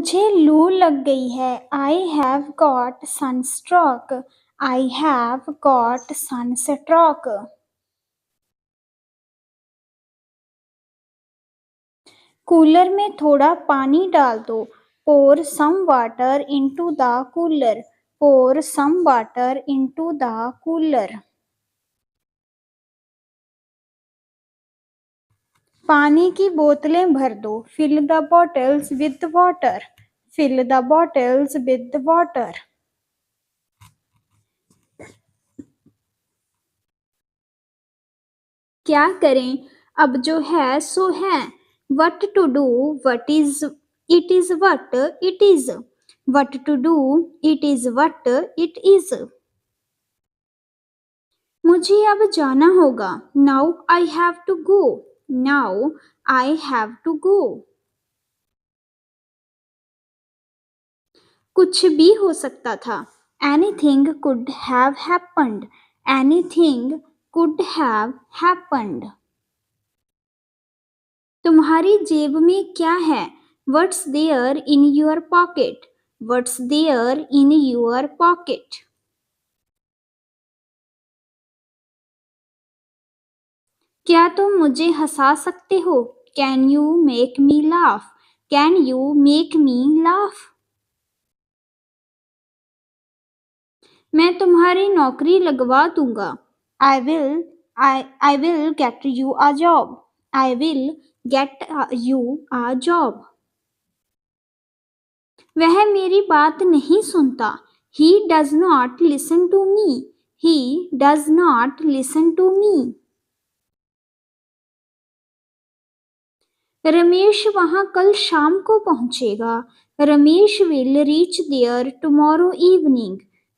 मुझे लू लग गई है। I have got sunstroke. I have got sunstroke. Cooler में थोड़ा पानी डाल दो। Pour some water into the cooler. Pour some water into the cooler. पानी की बोतलें भर दो। Fill the bottles with water. Fill the bottles with water. क्या करें, अब जो है सो है। What to do, what is, it is what it is. What to do, it is what it is. मुझे अब जाना होगा। Now I have to go. Now I have to go. कुछ भी हो सकता था। Anything could have happened. Anything could have happened. तुम्हारी जेब में क्या है? What's there in your pocket? What's there in your pocket? क्या तुम मुझे हंसा सकते हो? Can you make me laugh? Can you make me laugh? मैं तुम्हारी नौकरी लगवा दूंगा। I will get you a job. I will get you a job. वह मेरी बात नहीं सुनता। He does not listen to me. He does not listen to me. Ramesh वहां कल शाम को पहुंचेगा। Ramesh will reach there tomorrow evening.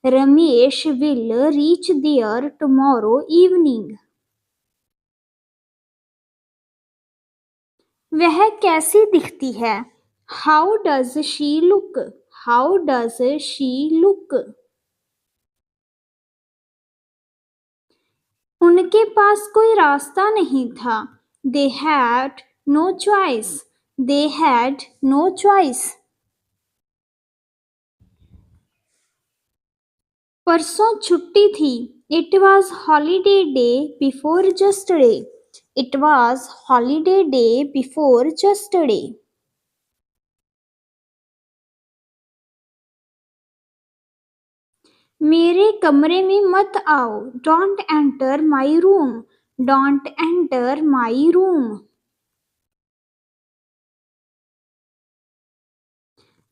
Ramesh will reach there tomorrow evening. वह कैसी दिखती है? How does she look? How does she look? उनके पास कोई रास्ता नहीं था। They had no choice. They had no choice. परसों छुट्टी थी। It was holiday day before yesterday. It was holiday day before yesterday. मेरे कमरे में मत आओ। Don't enter my room. Don't enter my room.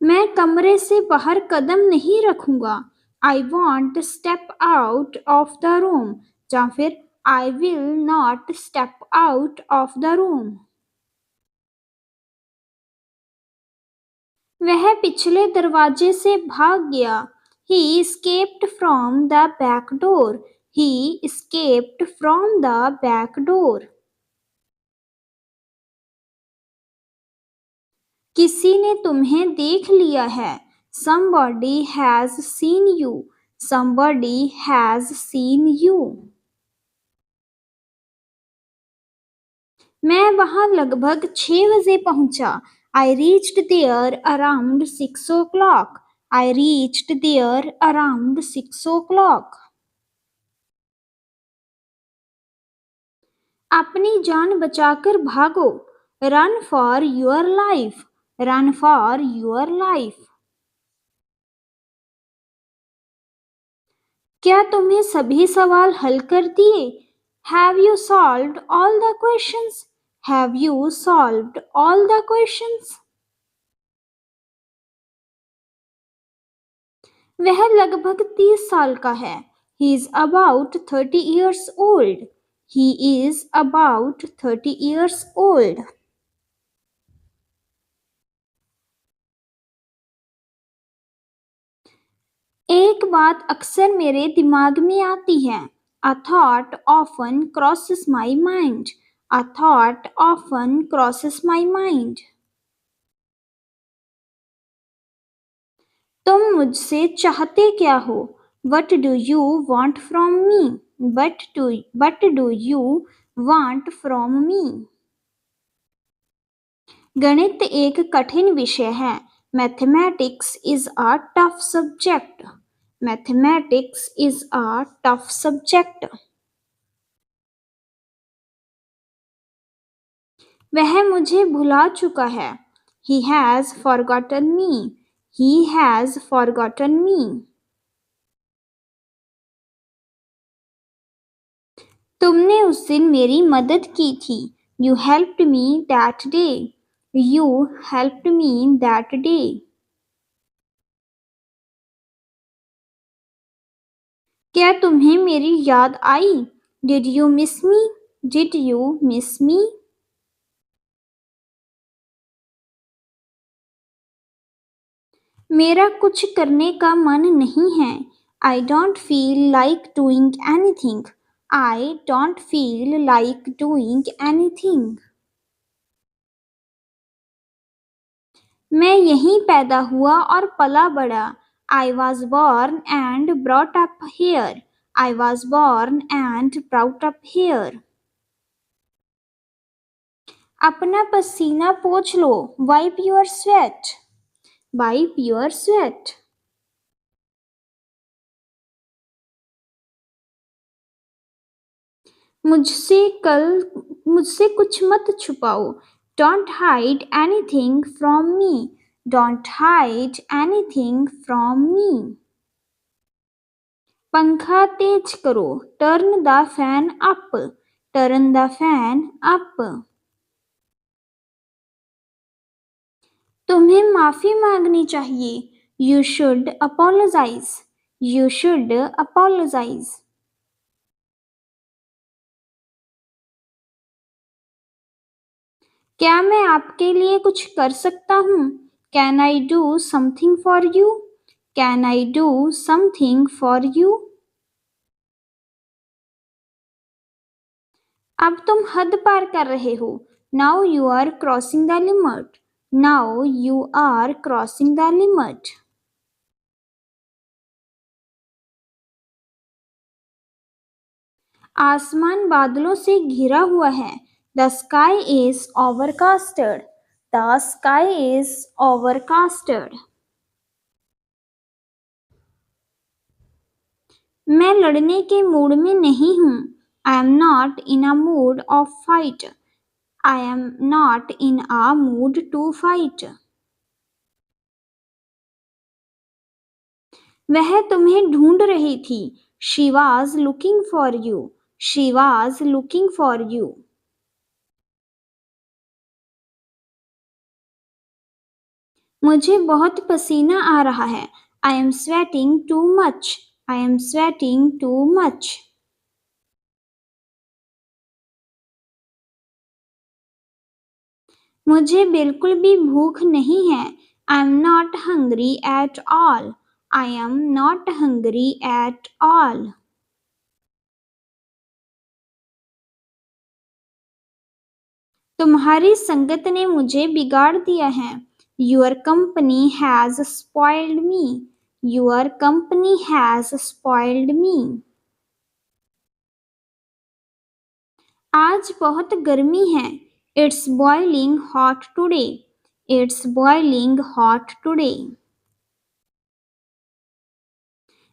मैं कमरे से बाहर कदम नहीं रखूंगा। I won't step out of the room. या फिर I will not step out of the room. वह पिछले दरवाजे से भाग गया। He escaped from the back door. He escaped from the back door. किसी ने तुम्हें देख लिया है। Somebody has seen you. Somebody has seen you. मैं वहां लगभग 6 बजे पहुंचा। I reached there around 6 o'clock. I reached there around 6 o'clock. अपनी जान बचाकर भागो। Run for your life. Run for your life. क्या तुम्हें सभी सवाल हल कर दिए? Have you solved all the questions? Have you solved all the questions? वह लगभग 30 साल का है। He is about 30 years old. He is about 30 years old. एक बात अक्सर मेरे दिमाग में आती है। A thought often crosses my mind. A thought often crosses my mind. तुम मुझसे चाहते क्या हो? What do you want from me? What do you want from me? गणित एक कठिन विषय है। Mathematics is a tough subject. Mathematics is a tough subject. वह मुझे भुला चुका है. He has forgotten me. He has forgotten me. तुमने उस दिन मेरी मदद की थी. You helped me that day. You helped me that day. क्या तुम्हें मेरी याद आई? Did you miss me? Did you miss me? मेरा कुछ करने का मन नहीं है. I don't feel like doing anything. I don't feel like doing anything. मैं यहीं पैदा हुआ और पला बड़ा. I was born and brought up here. I was born and brought up here. अपना पसीना पोंछ लो. Wipe your sweat. Wipe your sweat. मुझसे कुछ मत छुपाओ. Don't hide anything from me. Don't hide anything from me. पंखा तेज करो. Turn the fan up. Turn the fan up. तुम्हें माफी मांगनी चाहिए. You should apologize. You should apologize. क्या मैं आपके लिए कुछ कर सकता हूँ? Can I do something for you? Can I do something for you? अब तुम हद पार कर रहे हो. Now you are crossing the limit. Now you are crossing the limit. आसमान बादलों से घिरा हुआ है. The sky is overcasted. The sky is overcasted. मैं लड़ने के मूड में नहीं हूँ. I am not in a mood of fight. I am not in a mood to fight. वह तुम्हें ढूंढ रही थी. She was looking for you. She was looking for you. मुझे बहुत पसीना आ रहा है. I am sweating too much. I am sweating too much. मुझे बिल्कुल भी भूख नहीं है. I am not hungry at all. I am not hungry at all. तुम्हारी संगत ने मुझे बिगाड़ दिया है. Your company has spoiled me. Your company has spoiled me. आज बहुत गर्मी है. It's boiling hot today. It's boiling hot today.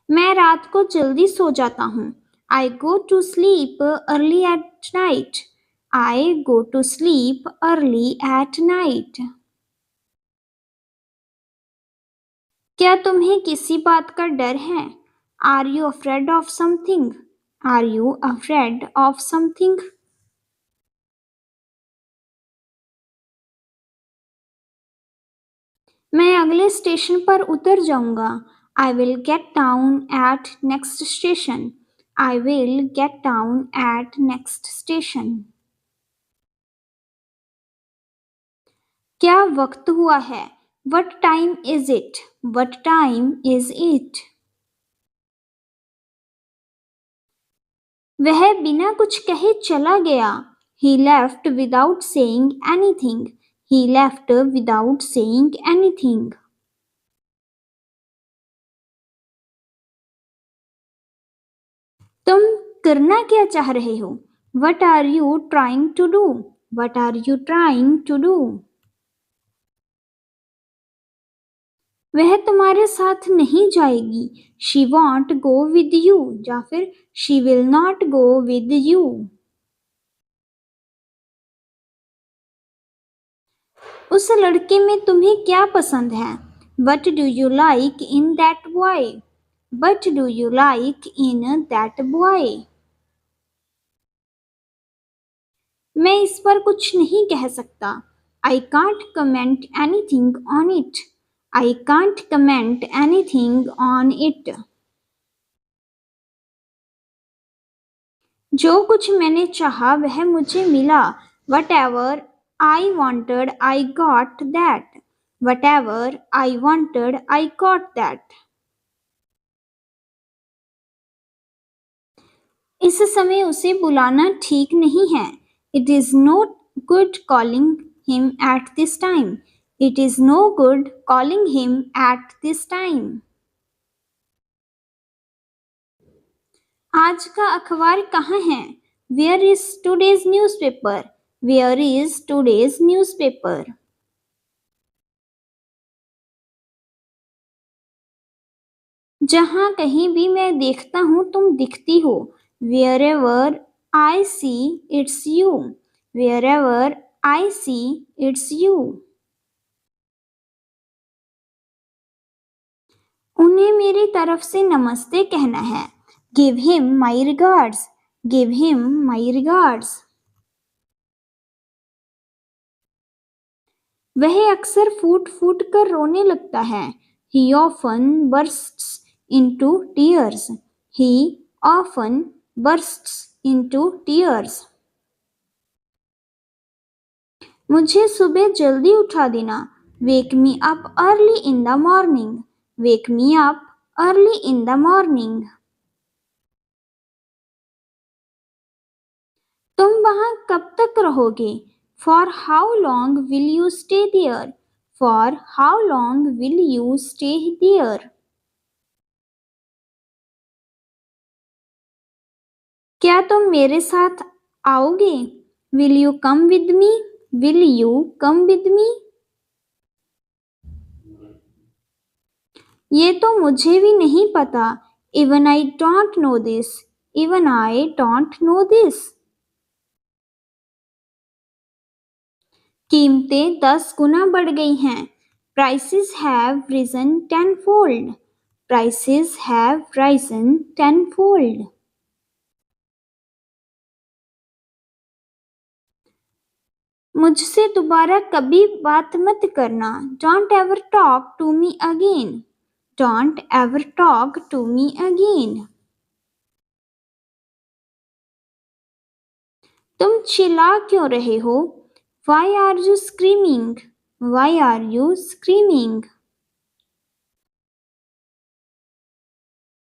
मैं रात को जल्दी सो जाता हूँ. I go to sleep early at night. I go to sleep early at night. क्या तुम्हें किसी बात का डर है? Are you afraid of something? Are you afraid of something? मैं अगले स्टेशन पर उतर जाऊंगा. I will get down at next station. I will get down at next station. क्या वक्त हुआ है? What time is it? What time is it? वह बिना कुछ कहे चला गया. He left without saying anything. He left without saying anything. तुम करना क्या चाह रहे हो? What are you trying to do? What are you trying to do? वह तुम्हारे साथ नहीं जाएगी. She want go with you. या फिर she will not go with you. उस लड़के में तुम्हें क्या पसंद है? What do you like in that boy? What do you like in that boy? मैं इस पर कुछ नहीं कह सकता. I can't comment anything on it. I can't comment anything on it. जो कुछ मैंने चाहा वह मुझे मिला. What ever I wanted I got that. Whatever I wanted I got that. इस समय उसे बुलाना ठीक नहीं है. It is not good calling him at this time. It is no good calling him at this time. आज का अखबार कहाँ है? Where is today's newspaper? Where is today's newspaper? जहाँ कहीं भी मैं देखता हूँ तुम दिखती हो. Wherever I see it's you. Wherever I see it's you. उन्हें मेरी तरफ से नमस्ते कहना है. Give him my regards. Give him my regards. वह अक्सर फूट फूट कर रोने लगता है. He often bursts into tears. He often bursts into tears. मुझे सुबह जल्दी उठा देना. Wake me up early in the morning. Wake me up early in the morning. तुम वहां कब तक रहोगे? For how long will you stay there? For how long will you stay there? क्या तुम मेरे साथ आओगे? Will you come with me? Will you come with me? ये तो मुझे भी नहीं पता. Even I don't know this. Even I don't know this. कीमतें 10 गुना बढ़ गई हैं. Prices have risen tenfold. Prices have risen tenfold. मुझसे दोबारा कभी बात मत करना. Don't ever talk to me again. Don't ever talk to me again. तुम चिल्ला क्यों रहे हो? Why are you screaming? Why are you screaming?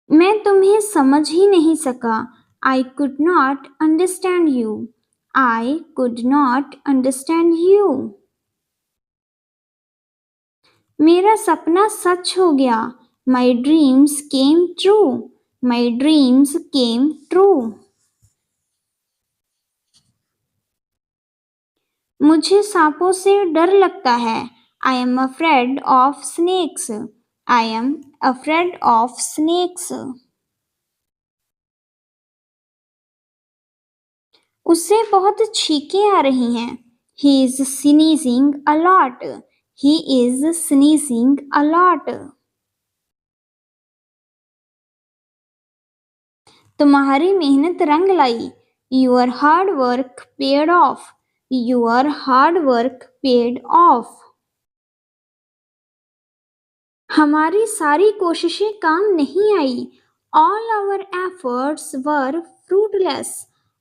मैं तुम्हें समझ ही नहीं सका. I could not understand you. I could not understand you. मेरा सपना सच हो गया. My dreams came true. My dreams came true. मुझे सांपों से डर लगता है. I am afraid of snakes. I am afraid of snakes. उसे बहुत छींकें आ रही हैं. He is sneezing a lot. He is sneezing a lot. तुम्हारी मेहनत रंग लाई. Your hard work paid off. Your hard work paid off. हमारी सारी कोशिशें काम नहीं आई. All our efforts were fruitless.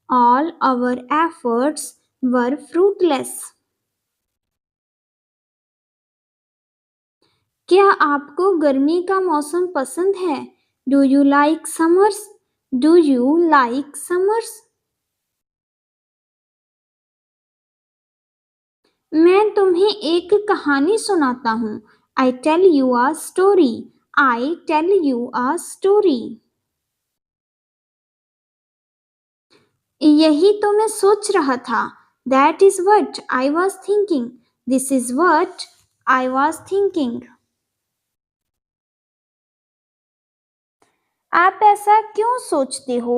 All our efforts were fruitless. क्या आपको गर्मी का मौसम पसंद है? Do you like summers? Do you like summers? मैं तुम्हें एक कहानी सुनाता हूँ. I tell you a story. I tell you a story. यही तो मैं सोच रहा था. That is what I was thinking. This is what I was thinking. आप ऐसा क्यों सोचते हो?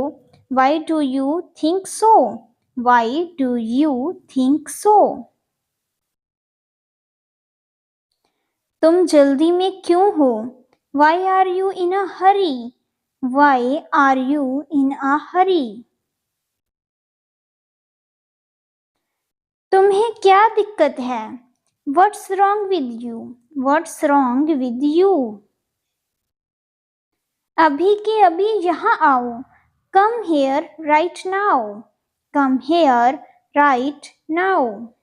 Why do you think so? Why do you think so? तुम जल्दी में क्यों हो? Why are you in a hurry? Why are you in a hurry? तुम्हें क्या दिक्कत है? What's wrong with you? What's wrong with you? अभी के अभी यहाँ आओ. Come here right now. Come here right now.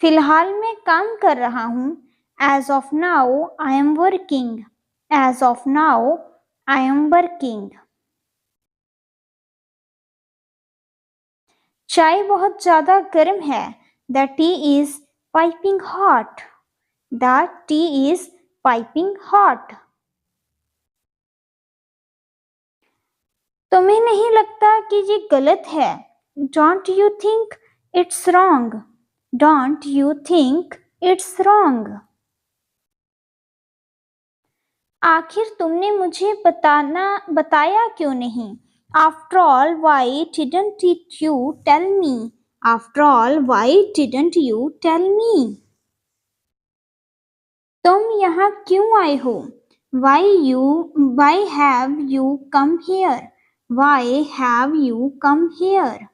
फिलहाल मैं काम कर रहा हूँ. As of now, I am working. As of now, I am working. चाय बहुत ज़्यादा गर्म है. The tea is piping hot. The tea is piping hot. तुम्हें नहीं लगता कि ये गलत है? Don't you think it's wrong? Don't you think it's wrong? आखिर तुमने मुझे बताया क्यों नहीं? After all, why didn't you tell me? After all, why didn't you tell me? तुम यहाँ क्यों आए हो? Why have you come here? Why have you come here?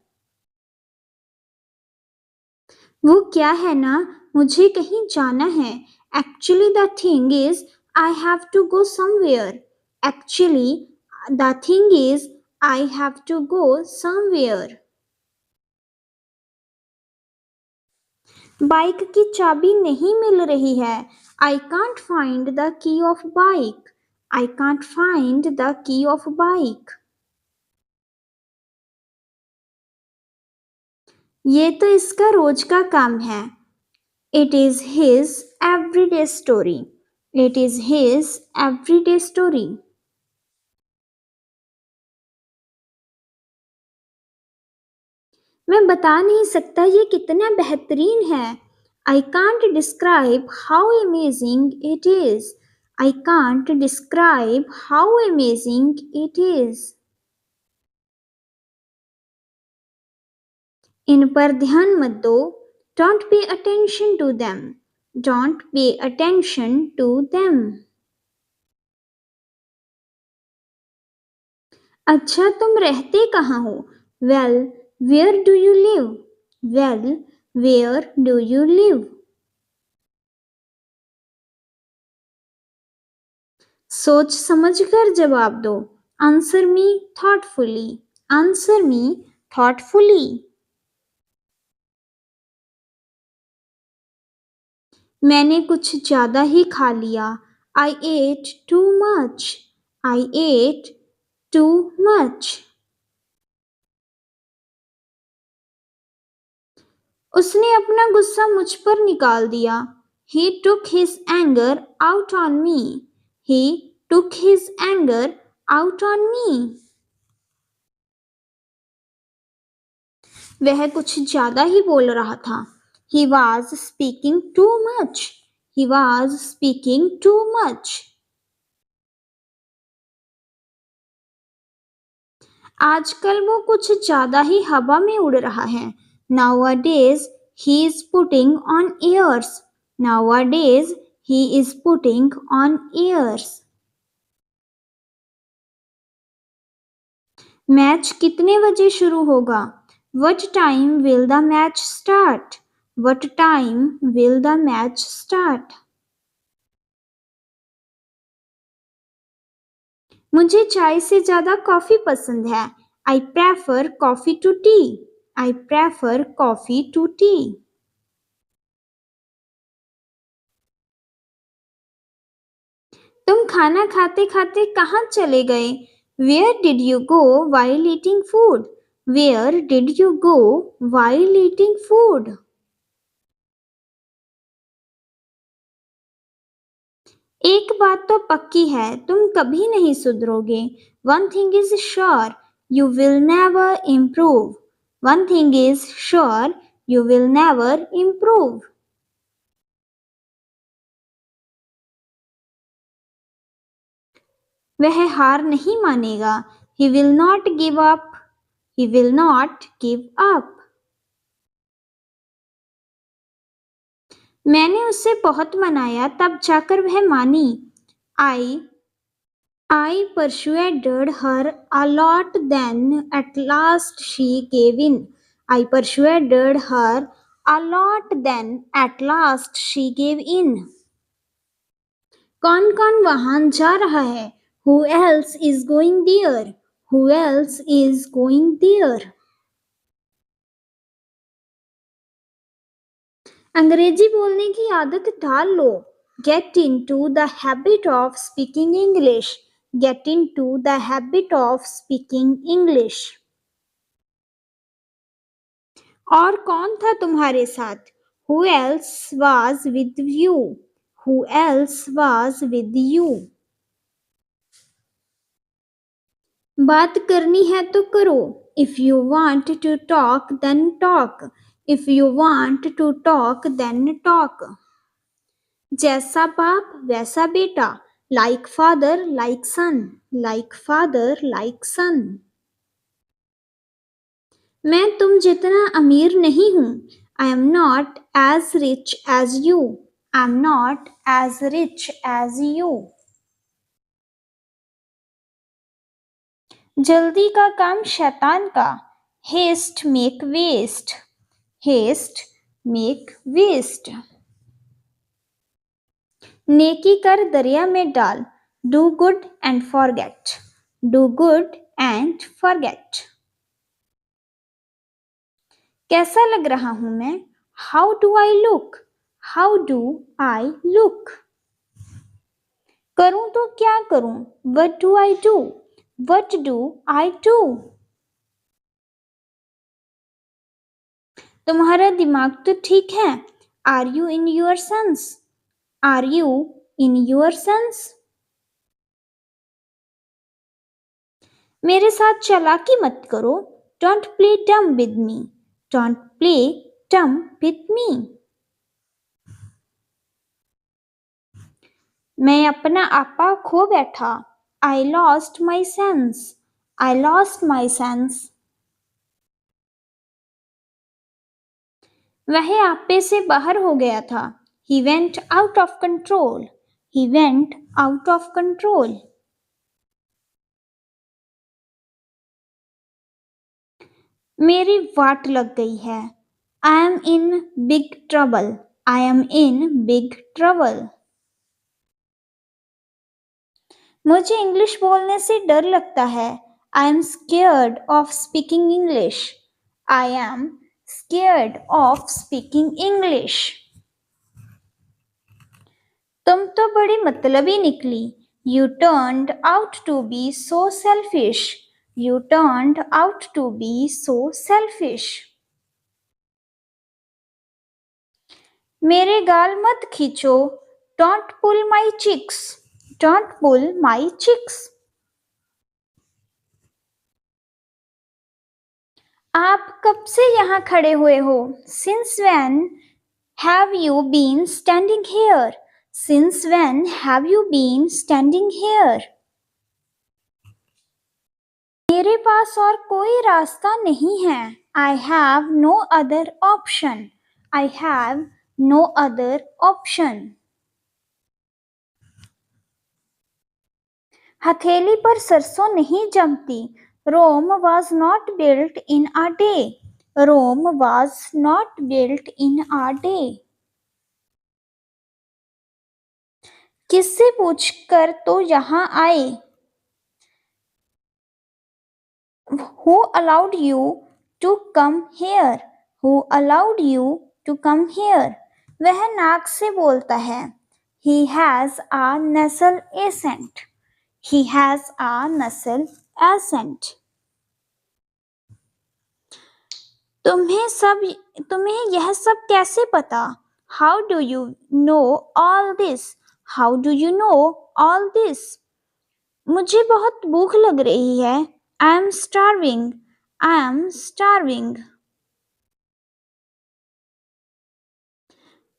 वो क्या है ना, मुझे कहीं जाना है. Actually, the thing is, I have to go somewhere. Actually, the thing is, I have to go somewhere. Bike की चाबी नहीं मिल रही है. I can't find the key of bike. I can't find the key of bike. ये तो इसका रोज का काम है. It is his everyday story. It is his everyday story. मैं बता नहीं सकता ये कितना बेहतरीन है. I can't describe how amazing it is. I can't describe how amazing it is. इन पर ध्यान मत दो. Don't pay attention to them. Don't pay attention to them. अच्छा, तुम रहते कहाँ हो? Well, where do you live? Well, where do you live? सोच समझकर जवाब दो. Answer me thoughtfully. Answer me thoughtfully. मैंने कुछ ज़्यादा ही खा लिया. I ate too much. I ate too much. उसने अपना गुस्सा मुझ पर निकाल दिया. He took his anger out on me. He took his anger out on me. वह कुछ ज्यादा ही बोल रहा था. He was speaking too much. He was speaking too much. आजकल वो कुछ ज्यादा ही हवा में उड़ रहा है. Nowadays he is putting on airs. Nowadays he is putting on airs. Match कितने बजे शुरू होगा? What time will the match start? What time will the match start? मुझे चाय से ज़्यादा कॉफ़ी पसंद है. I prefer coffee to tea. I prefer coffee to tea. तुम खाना खाते खाते कहाँ चले गए? Where did you go while eating food? Where did you go while eating food? एक बात तो पक्की है, तुम कभी नहीं सुधरोगे. One thing is sure, you will never improve. One thing is sure, you will never improve. वह हार नहीं मानेगा. He will not give up. He will not give up. मैंने उसे बहुत मनाया तब जाकर वह मानी. I persuaded her a lot, then at last she gave in. I persuaded her a lot, then at last she gave in. कौन कौन वहां जा रहा है? Who else is going there? Who else is going there? अंग्रेजी बोलने की आदत डाल लो. Get into the habit of speaking English. Get into the habit of speaking English. और कौन था तुम्हारे साथ? Who else was with you? Who else was with you? बात करनी है तो करो. If you want to talk, then talk. If you want to talk, then talk. जैसा बाप वैसा बेटा. Like father, like son. Like father, like son. मैं तुम जितना अमीर नहीं हूं. I am not as rich as you. I am not as rich as you. जल्दी का काम शैतान का. Haste make waste. Haste make waste. नेकी कर दरिया में डाल. Do good and forget. Do good and forget. कैसा लग रहा हूं मैं? How do I look? How do I look? करूं तो क्या करूं? What do I do? What do I do? तुम्हारा दिमाग तो ठीक है. Are you in your sense? Are you in your sense? मेरे साथ चालाकी मत करो. Don't play dumb with me. Don't play dumb with me. मैं अपना आपा खो बैठा. I lost my sense. I lost my sense. वह आपे से बाहर हो गया था. He went out of control. He went out of control. मेरी वाट लग गई है. I am in big trouble. I am in big trouble. मुझे इंग्लिश बोलने से डर लगता है. I am scared of speaking English. I am scared of speaking English. तुम तो बड़ी मतलबी निकली. You turned out to be so selfish. You turned out to be so selfish. मेरे गाल मत खींचो. Don't pull my cheeks. Don't pull my cheeks. आप कब से यहाँ खड़े हुए हो? Since when have you been standing here? Since when have you been standing here? मेरे पास और कोई रास्ता नहीं है. I have no other option. I have no other option. हथेली पर सरसों नहीं जमती. Rome was not built in a day. Rome was not built in a day. किससे पूछकर तो यहाँ आए? Who allowed you to come here? Who allowed you to come here? वह नाक से बोलता है. He has a nasal accent. He has a nasal accent. तुम्हें यह सब कैसे पता? How do you know all this? How do you know all this? मुझे बहुत भूख लग रही है. I am starving. I am starving.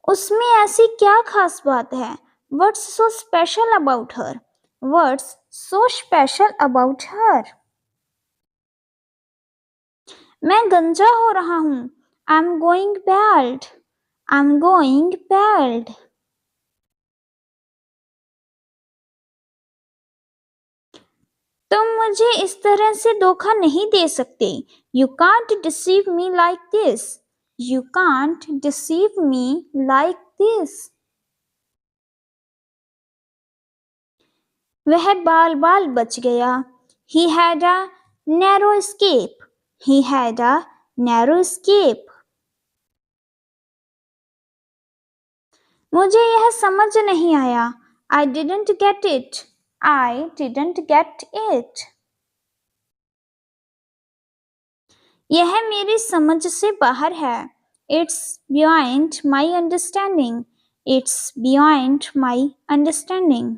उसमें ऐसी क्या खास बात है? What's so special about her? What's so special about her? मैं गंजा हो रहा हूँ. I'm going bald. I'm going bald. तुम मुझे इस तरह से धोखा नहीं दे सकते. You can't deceive me like this. You can't deceive me like this. वह बाल बाल बच गया. He had a narrow escape. He had a narrow escape. मुझे यह समझ नहीं आया. I didn't get it. I didn't get it. यह मेरी समझ से बाहर है. It's beyond my understanding. It's beyond my understanding.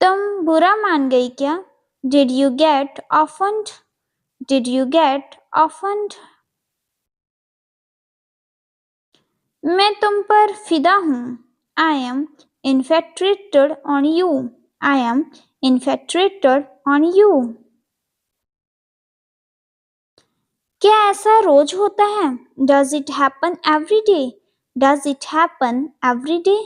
तुम बुरा मान गई क्या? Did you get offended? Did you get offended? मैं तुम पर फिदा हूँ. I am infatuated on you. I am infatuated on you. क्या ऐसा रोज होता है? Does it happen every day? Does it happen every day?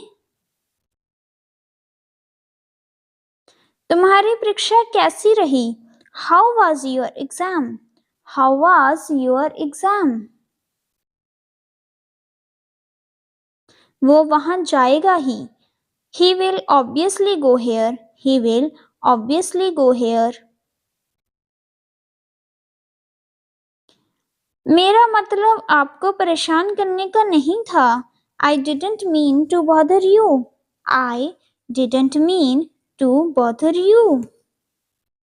तुम्हारी परीक्षा कैसी रही? How was your exam? How was your exam? वो वहां जाएगा ही. He will obviously go here. He will obviously go here. मेरा मतलब आपको परेशान करने का नहीं था. I didn't mean to bother you. I didn't mean to bother you.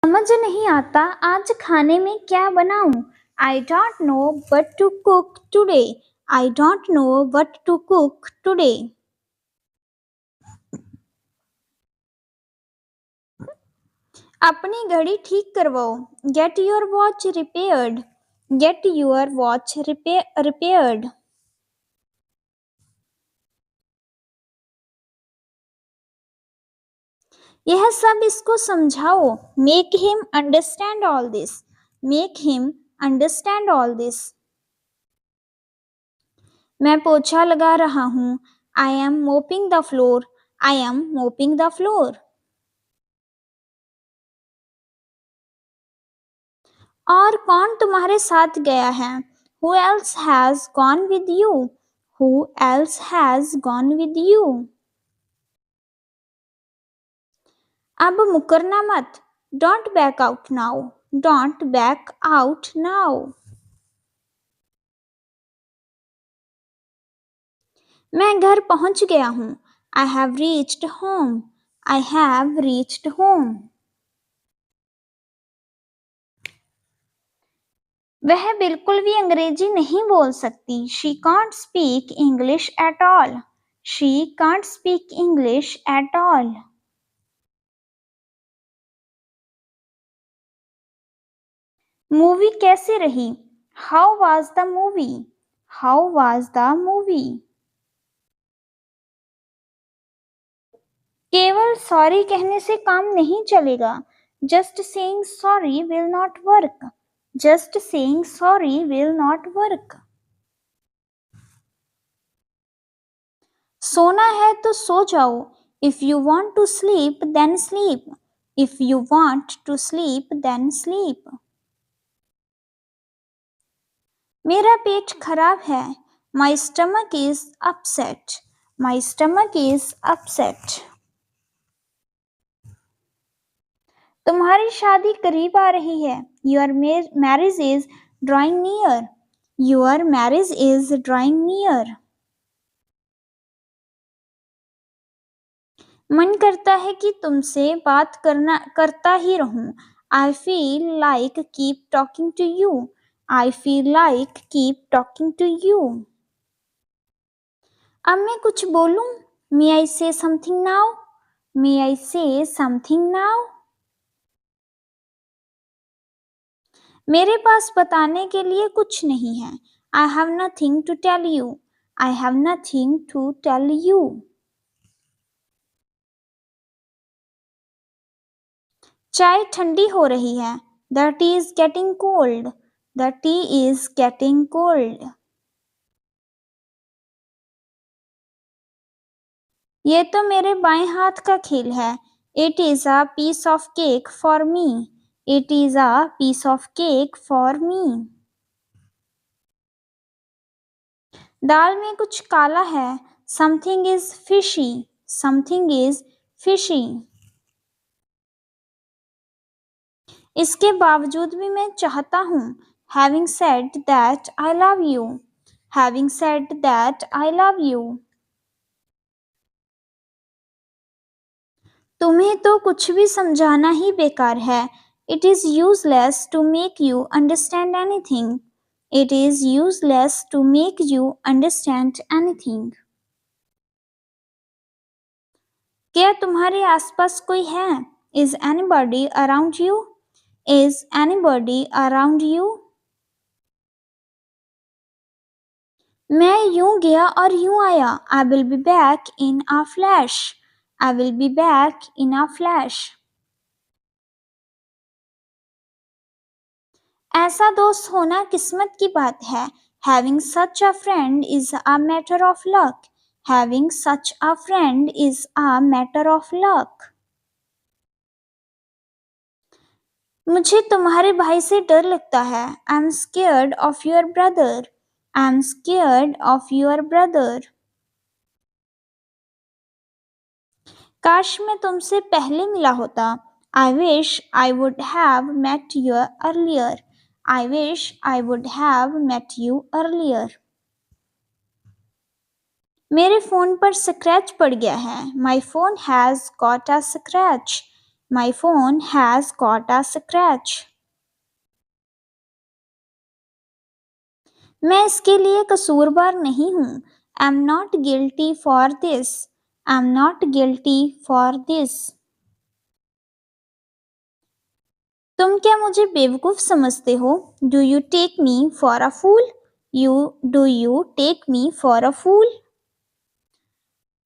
समझ नहीं आता आज खाने में क्या बनाऊं. I don't know what to cook today. I don't know what to cook today. अपनी घड़ी ठीक करवाओ. Get your watch repaired. Get your watch repaired. यह सब इसको समझाओ. Make him understand all this. Make him understand all this. मैं पोछा लगा रहा हूँ. I am mopping the floor. I am mopping the floor. और कौन तुम्हारे साथ गया है? Who else has gone with you? Who else has gone with you? अब मुकरना मत. Don't back out now. Don't back out now. मैं घर पहुंच गया हूँ. I have reached home. I have reached home. वह बिल्कुल भी अंग्रेजी नहीं बोल सकती. She can't speak English at all. She can't speak English at all. Movie कैसी रही? How was the movie? How was the movie? केवल सॉरी कहने से काम नहीं चलेगा. Just saying sorry will not work. Just saying sorry will not work. सोना है तो सो जाओ. If you want to sleep, then sleep. If you want to sleep, then sleep. मेरा पेट खराब है. My stomach is upset. My stomach is upset. तुम्हारी शादी करीब आ रही है. Your marriage is drawing near. Your marriage is drawing near. मन करता है कि तुमसे बात करता ही रहूं. I feel like keep talking to you. I feel like keep talking to you. अब मैं कुछ बोलूं? May I say something now? May I say something now? मेरे पास बताने के लिए कुछ नहीं है. I have nothing to tell you. I have nothing to tell you. चाय ठंडी हो रही है। The tea is getting cold. The tea is getting cold. ये तो मेरे बाएं हाथ का खेल है। It is a piece of cake for me. It is a piece of cake for me. दाल में कुछ काला है। Something is fishy. Something is fishy. इसके बावजूद भी मैं चाहता हूँ। Having said that, I love you. Having said that, I love you. तुम्हें तो कुछ भी समझाना ही बेकार है। It is useless to make you understand anything. It is useless to make you understand anything. क्या तुम्हारे आसपास कोई है? Is anybody around you? Is anybody around you? मैं यूं गया और यूं आया। I will be back in a flash. I will be back in a flash. ऐसा दोस्त होना किस्मत की बात है। Having such a friend is a matter of luck. Having such a friend is a matter of luck. मुझे तुम्हारे भाई से डर लगता है। I'm scared of your brother. I'm scared of your brother. काश मैं तुमसे पहले मिला होता। I wish I would have met you earlier. I wish I would have met you earlier. मेरे फोन पर स्क्रैच पड़ गया है। My phone has got a scratch. My phone has got a scratch. मैं इसके लिए कसूरवार नहीं हूँ। I'm not guilty for this. I'm not guilty for this. तुम क्या मुझे बेवकूफ समझते हो? Do you take me for a fool? Do you take me for a fool?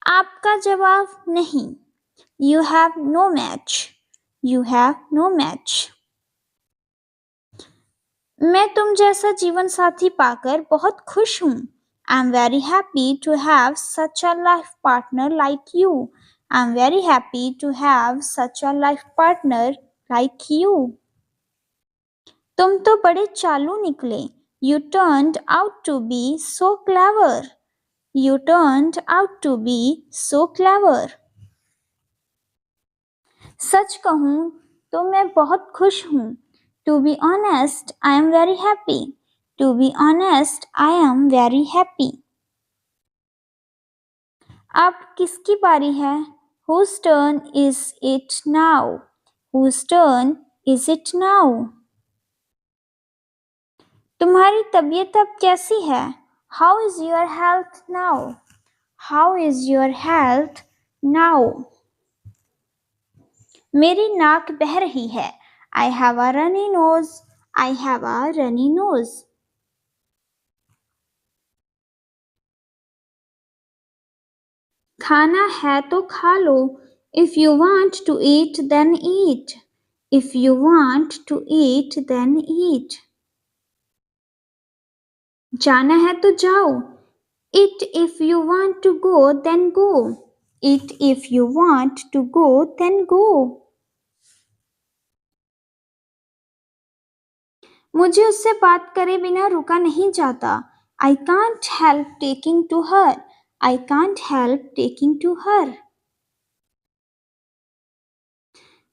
आपका जवाब नहीं। You have no match. You have no match. मैं तुम जैसा जीवन साथी पाकर बहुत खुश हूँ। I'm very happy to have such a life partner like you. I'm very happy to have such a life partner like you. तुम तो बड़े चालू निकले। You turned out to be so clever. You turned out to be so clever. सच कहूँ तो मैं बहुत खुश हूँ। To be honest, I am very happy. To be honest, I am very happy. अब किसकी बारी है? Whose turn is it now? Whose turn is it now? तुम्हारी तबीयत अब कैसी है? How is your health now? How is your health now? मेरी नाक बह रही है। I have a runny nose. I have a runny nose. खाना है तो खा लो। If you want to eat, then eat. If you want to eat, then eat. जाना है तो जाओ। Eat if you want to go, then go. Eat if you want to go, then go. मुझे उससे बात करे बिना रुका नहीं जाता। I can't help taking to her. I can't help taking to her.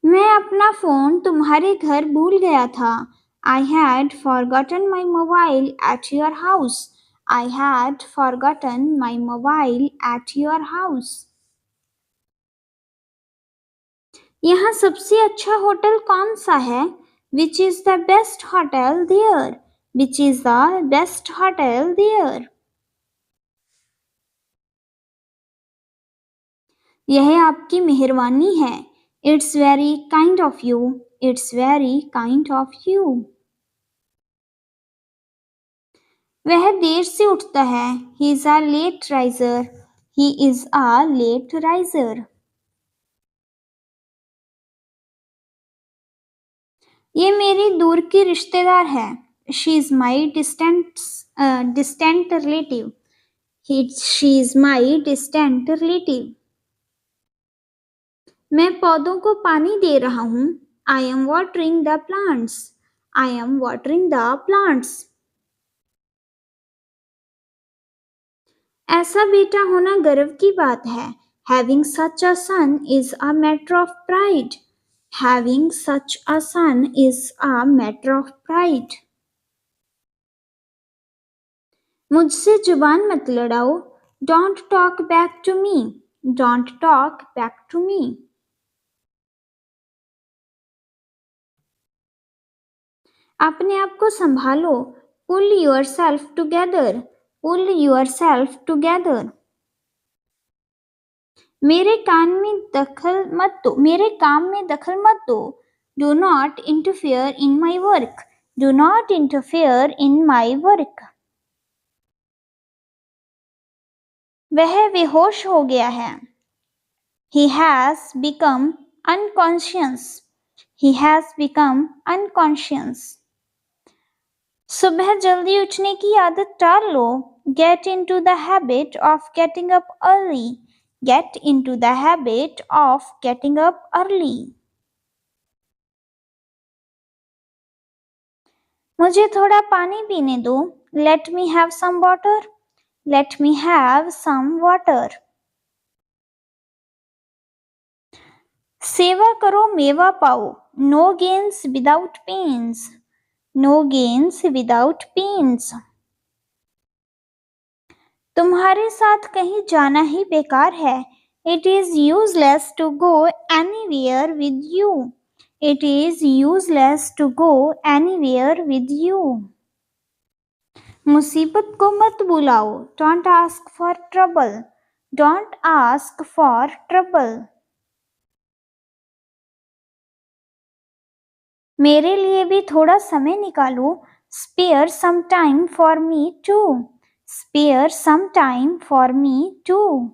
मैं अपना फोन तुम्हारे घर भूल गया था। I had forgotten my mobile at your house. I had forgotten my mobile at your house. यहाँ सबसे अच्छा होटल कौन सा है? Which is the best hotel there? Which is the best hotel there? यह आपकी मेहरबानी है। It's very kind of you. It's very kind of you. वह देर से उठता है। He is a late riser. He is a late riser. ये मेरी दूर की रिश्तेदार है। She is my distant relative. She is my distant relative. मैं पौधों को पानी दे रहा हूँ। I am watering the plants. I am watering the plants. ऐसा बेटा होना गर्व की बात है। Having such a son is a matter of pride. Having such a son is a matter of pride. मुझसे जुबान मत लड़ाओ। Don't talk back to me. Don't talk back to me. अपने आप को संभालो। Pull yourself together. Pull yourself together. मेरे काम में दखल मत दो। Do not interfere in my work. Do not interfere in my work. वह बेहोश हो गया है। He has become unconscious. He has become unconscious. सुबह जल्दी उठने की आदत टाल लो। Get into the habit of getting up early. Get into the habit of getting up early. मुझे थोड़ा पानी पीने दो। Let me have some water. Let me have some water. सेवा करो मेवा पाओ। No gains without pains. No gains without pains. तुम्हारे साथ कहीं जाना ही बेकार है। It is useless to go anywhere with you. It is useless to go anywhere with you. मुसीबत को मत बुलाओ। Don't ask for trouble. Don't ask for trouble. मेरे लिए भी थोड़ा समय निकालो। Spare some time for me too. Spare some time for me too.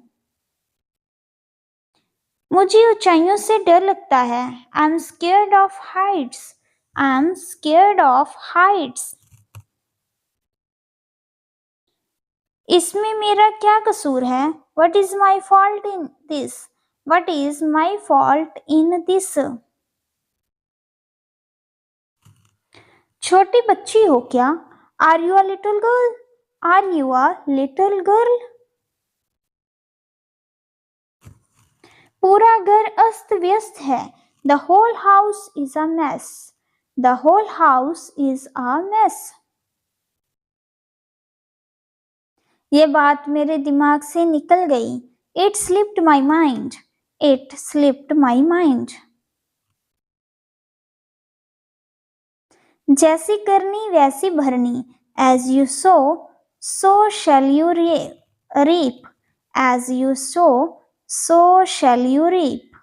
मुझे ऊंचाइयों से डर लगता है। I'm scared of heights. I'm scared of heights. इसमें मेरा क्या कसूर है? What is my fault in this? What is my fault in this? छोटी बच्ची हो क्या? Are you a little girl? Are you a little girl? पूरा घर अस्त व्यस्त है। The whole house is a mess. The whole house is a mess. ये बात मेरे दिमाग से निकल गई। It slipped my mind. It slipped my mind. जैसी करनी वैसी भरनी। As you sow, so shall you reap. As you sow, so shall you reap.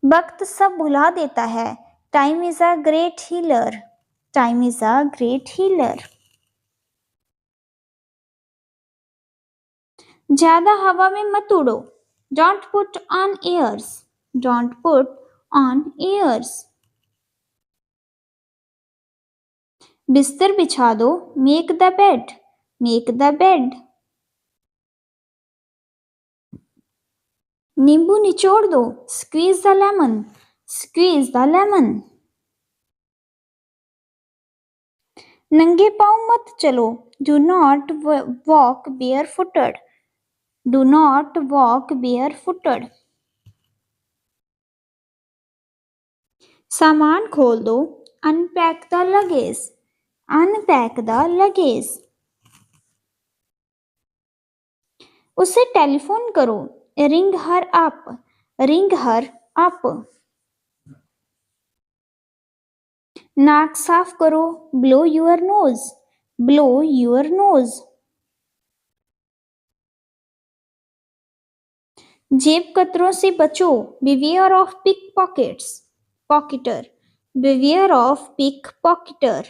वक्त सब भुला देता है। Time is a great healer. Time is a great healer. ज्यादा हवा में मत उड़ो। Don't put on airs. Don't put on airs. बिस्तर बिछा दो। Make the bed. Make the bed. नींबू निचोड़ दो। Squeeze the lemon. Squeeze the lemon. नंगे पाँव मत चलो। Do not walk barefooted. Do not walk barefooted. सामान खोल दो। Unpack the luggage. Unpack the luggage. उसे टेलीफोन करो। Ring her up. Ring her up. नाक साफ करो। Blow your nose. Blow your nose. जेब कतरों से बचो। Beware of pickpockets. Pocketer. Beware of pickpocketer.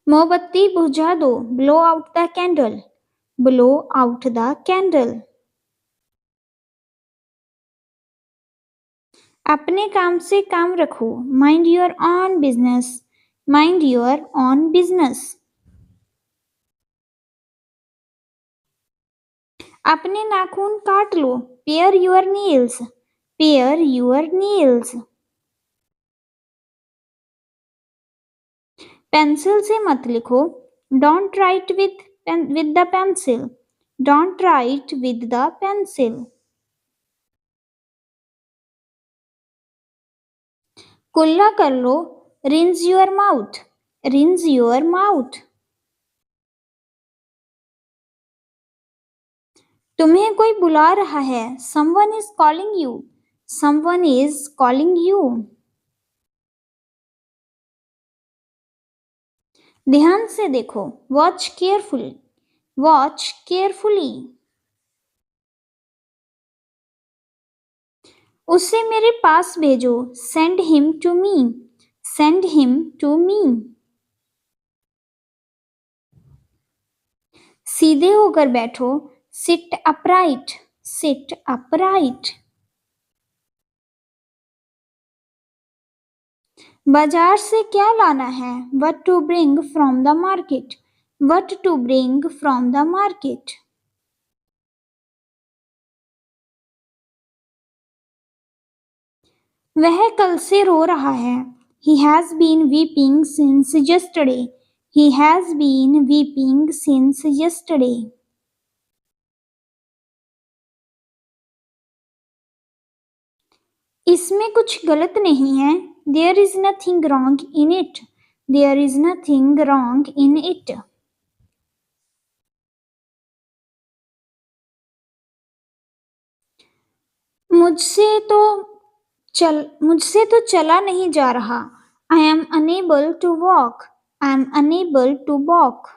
मोमबत्ती बुझा दो। Blow out the candle. Blow out the candle. अपने काम से काम रखो। Mind your own business. Mind your own business. अपने नाखून काट लो। Pare your nails. Pare your nails. Pencil से मत लिखो। Don't write with the pencil. Don't write with the pencil. कुल्ला कर लो। Rinse your mouth. Rinse your mouth. तुम्हें कोई बुला रहा है। Someone is calling you. Someone is calling you. ध्यान से देखो। Watch carefully. Watch carefully. उसे मेरे पास भेजो। Send him to me. Send him to me. सीधे होकर बैठो। Sit upright. Sit upright. बाजार से क्या लाना है। What to bring from the market. What to bring from the market. वह कल से रो रहा है। He has been weeping since yesterday. He has been weeping since yesterday. इसमें कुछ गलत नहीं है। There is nothing wrong in it. There is nothing wrong in it. मुझसे तो चला नहीं जा रहा। I am unable to walk. I am unable to walk.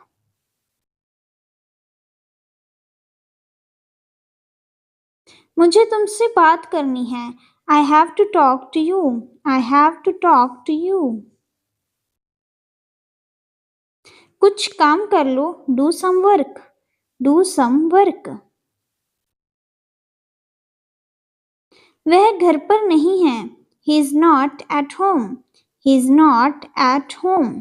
मुझे तुमसे बात करनी है। I have to talk to you. I have to talk to you. कुछ काम कर लो। Do some work. Do some work. वह घर पर नहीं है। He is not at home. He is not at home.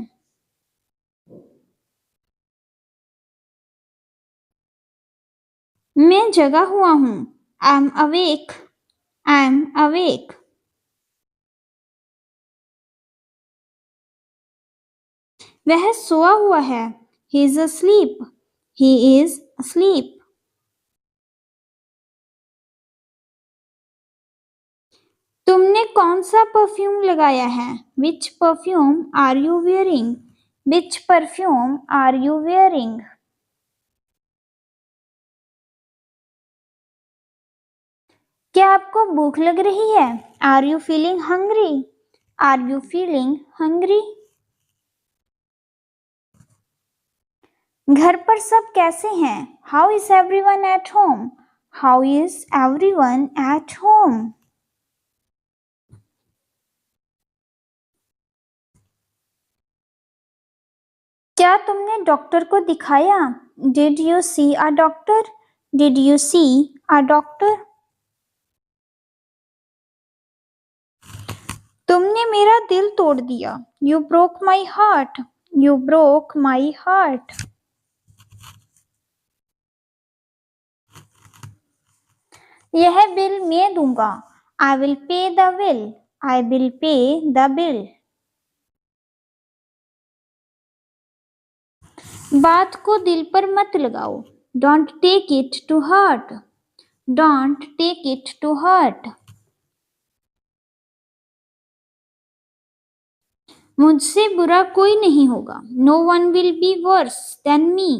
मैं जगा हुआ हूँ। I am awake. I am awake. वह सोया हुआ है। He is asleep. He is asleep. तुमने कौन सा परफ्यूम लगाया है। Which perfume are you wearing? Which perfume are you wearing? क्या आपको भूख लग रही है। Are you feeling hungry? Are you feeling hungry? घर पर सब कैसे हैं। How is everyone at home? How is everyone at home? क्या तुमने डॉक्टर को दिखाया। Did you see a doctor? Did you see a doctor? तुमने मेरा दिल तोड़ दिया। You broke my heart. You broke my heart. यह बिल मैं दूंगा। I will pay the bill. I will pay the bill. बात को दिल पर मत लगाओ। Don't take it to heart. Don't take it to heart. मुझसे बुरा कोई नहीं होगा। No one will be worse than me.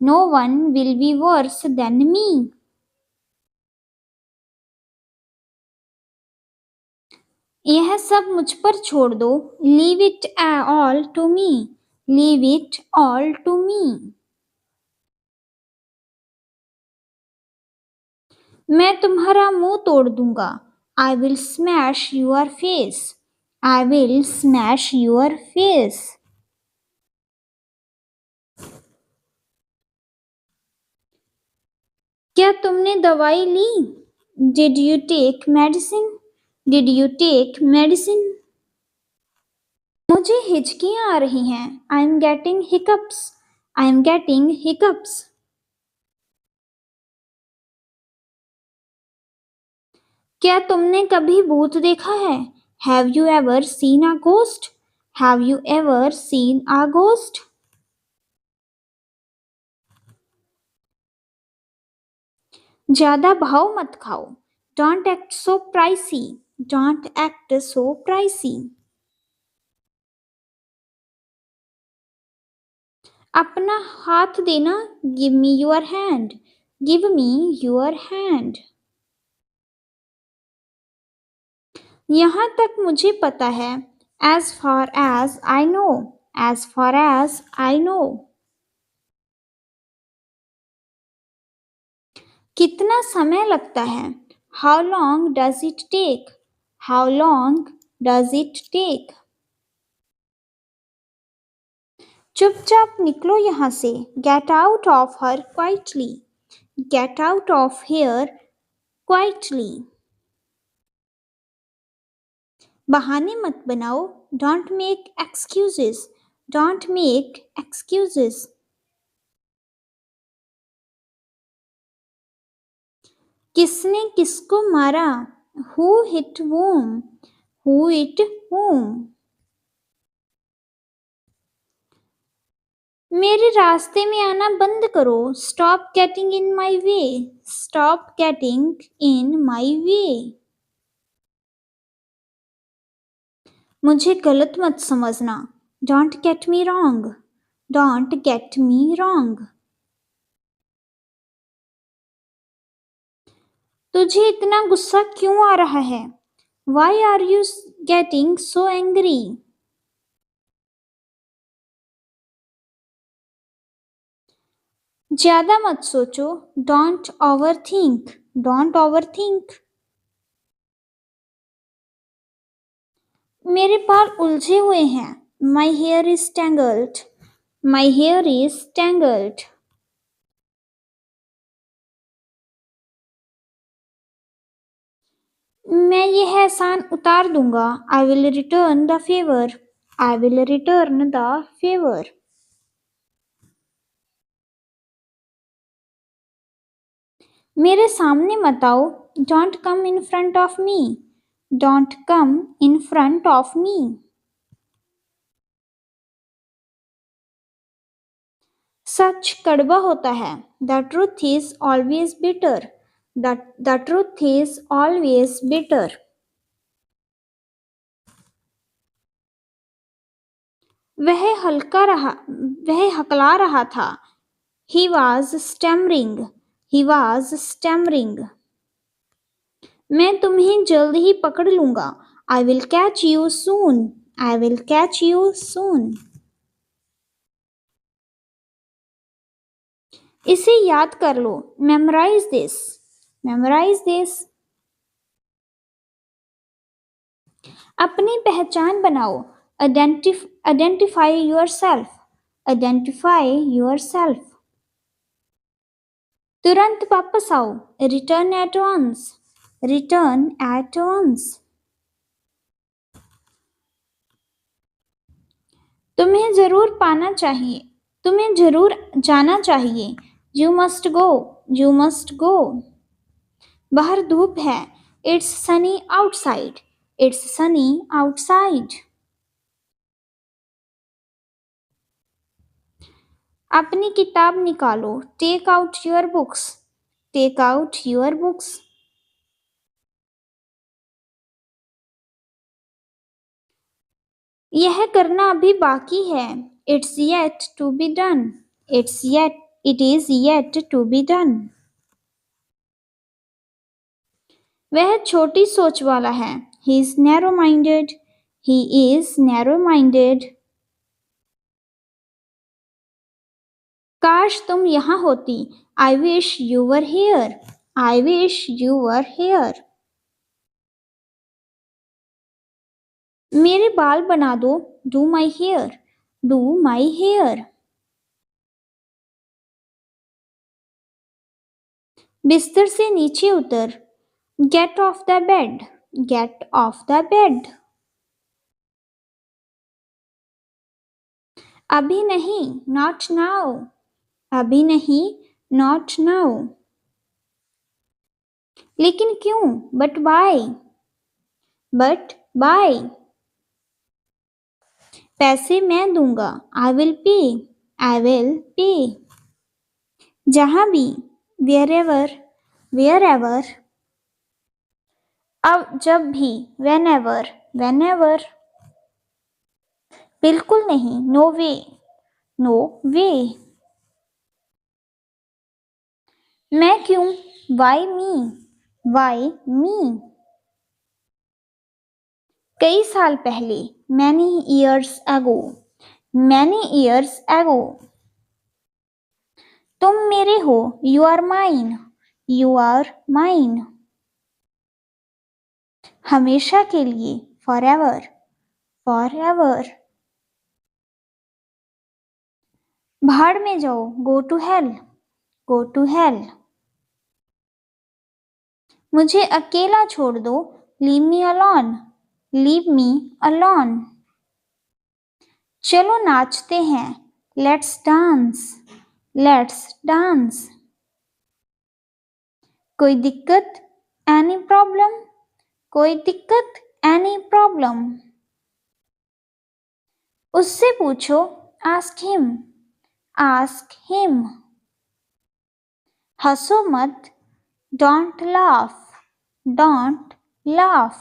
No one will be worse than me. यह सब मुझ पर छोड़ दो। Leave it all to me. Leave it all to me. मैं तुम्हारा मुंह तोड़ दूंगा। I will smash your face. I will smash your face. क्या तुमने दवाई ली। Did you take medicine? Did you take medicine? मुझे हिचकियाँ आ रही हैं. I am getting hiccups. I am getting hiccups. क्या तुमने कभी भूत देखा है? Have you ever seen a ghost? Have you ever seen a ghost? ज्यादा भाव मत खाओ. Don't act so pricey. Don't act so pricey. अपना हाथ देना. Give me your hand. Give me your hand. यहाँ तक मुझे पता है. As far as I know. As far as I know. कितना समय लगता है? How long does it take? How long does it take? चुपचाप निकलो यहाँ से. Get out of her quietly. Get out of here quietly. बहाने मत बनाओ. Don't make excuses. Don't make excuses. किसने किसको मारा? Who hit whom? Who hit whom? मेरे रास्ते में आना बंद करो. Stop getting in my way. Stop getting in my way. मुझे गलत मत समझना. Don't get me wrong. Don't get me wrong. तुझे इतना गुस्सा क्यों आ रहा है? Why are you getting so angry? ज्यादा मत सोचो. Don't overthink. Don't overthink. मेरे बाल उलझे हुए हैं. My hair is tangled. My hair is tangled. मैं यह एहसान उतार दूंगा. I will return the favor. I will return the favor. मेरे सामने मत आओ. Don't come in front of me. Don't come in front of me. सच कड़वा होता है. The truth is always bitter. The truth is always bitter. वह हकला रहा था. He was stammering. He was stammering. मैं तुम्हें जल्द ही पकड़ लूंगा. I will catch you soon. I will catch you soon. इसे याद कर लो. Memorize this. Memorize this. अपनी पहचान बनाओ. Identify yourself. Identify yourself. तुरंत वापस आओ. Return at once. Return at once. तुम्हें जरूर पाना चाहिए. तुम्हें जरूर जाना चाहिए. You must go. You must go. बाहर धूप है. It's sunny outside. It's sunny outside. अपनी किताब निकालो. Take out your books. Take out your books. यह करना अभी बाकी है. It's yet to be done. It is yet to be done. वह छोटी सोच वाला है. He is narrow-minded. He is narrow-minded. काश तुम यहाँ होती. I wish you were here. I wish you were here. मेरे बाल बना दो. Do my hair. Do my hair. बिस्तर से नीचे उतर. Get off the bed. get off the bed. अभी नहीं, not now. अभी नहीं, not now. लेकिन क्यों? But why? But why? पैसे मैं दूंगा. I will pay. I will pay. जहां भी, wherever, wherever. अब जब भी, whenever, whenever. बिल्कुल नहीं, no way, no way. मैं क्यों? Why me? Why me? कई साल पहले, many years ago, many years ago. तुम मेरे हो, you are mine, you are mine. हमेशा के लिए, forever, forever. भाड़ में जाओ, go to hell, go to hell. मुझे अकेला छोड़ दो, leave me alone, leave me alone. चलो नाचते हैं, let's dance, let's dance. कोई दिक्कत? any problem? कोई दिक्कत? any problem? उससे पूछो, ask him, ask him. हंसो मत, don't laugh, don't laugh.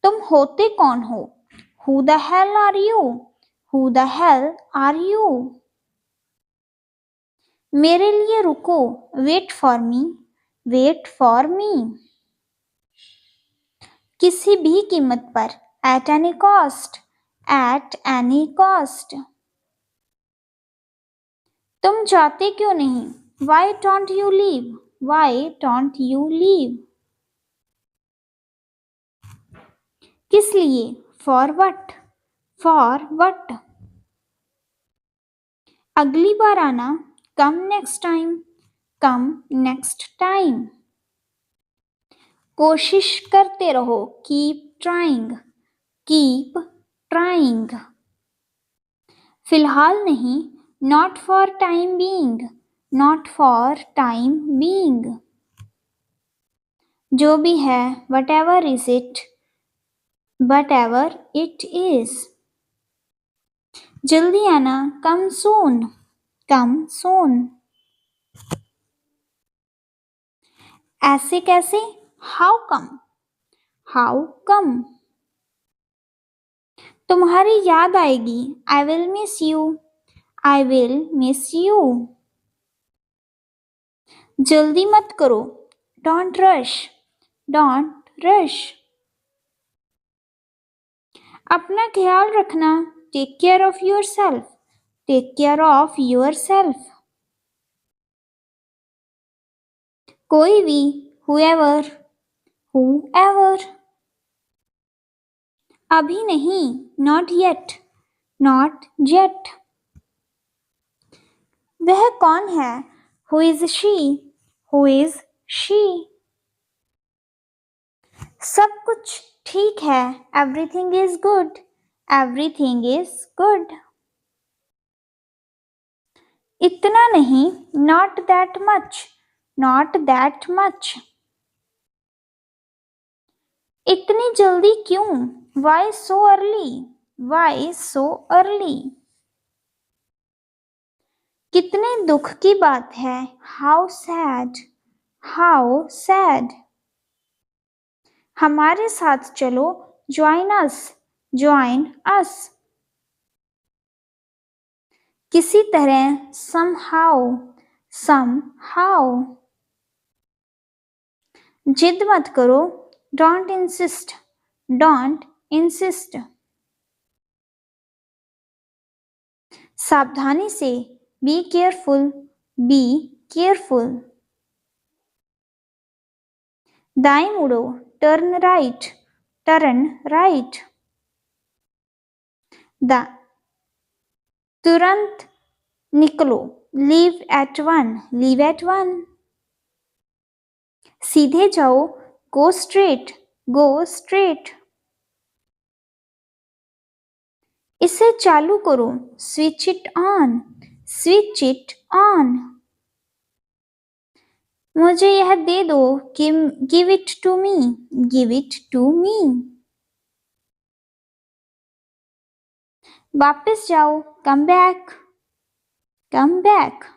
तुम होते कौन हो? Who the hell are you? Who the hell are you? मेरे लिए रुको, wait for me, wait for me. किसी भी कीमत पर, at any cost, at any cost. तुम जाते क्यों नहीं? Why don't you leave? Why don't you leave? किस लिए? For what? For what? अगली बार आना, come next time, come next time. कोशिश करते रहो, keep trying, keep trying. फिलहाल नहीं, not for time being, not for time being. जो भी है, whatever is it, whatever it is. जल्दी आना, come soon, come soon. ऐसे कैसे? how come, how come. तुम्हारी याद आएगी, I will miss you, I will miss you. जल्दी मत करो, don't rush, don't rush. अपना ख्याल रखना, take care of yourself, take care of yourself. कोई भी, whoever, whoever. अभी नहीं, not yet, not yet. वह कौन है? Who is she? Who is she? सब कुछ ठीक है, everything is good, everything is good. इतना नहीं, not that much, not that much. इतनी जल्दी क्यों? Why so early? Why so early? कितने दुख की बात है, how sad, how sad. हमारे साथ चलो, join us, join us. किसी तरह, somehow, somehow. जिद मत करो, don't insist, don't insist. सावधानी से, be careful, be careful. दाएं मुड़ो, turn right, turn right. तुरंत निकलो, leave at one, leave at one. सीधे जाओ, Go straight. Go straight. इसे चालू करो. Switch it on. Switch it on. मुझे यह दे दो. Give it to me. Give it to me. वापस जाओ. Come back. Come back.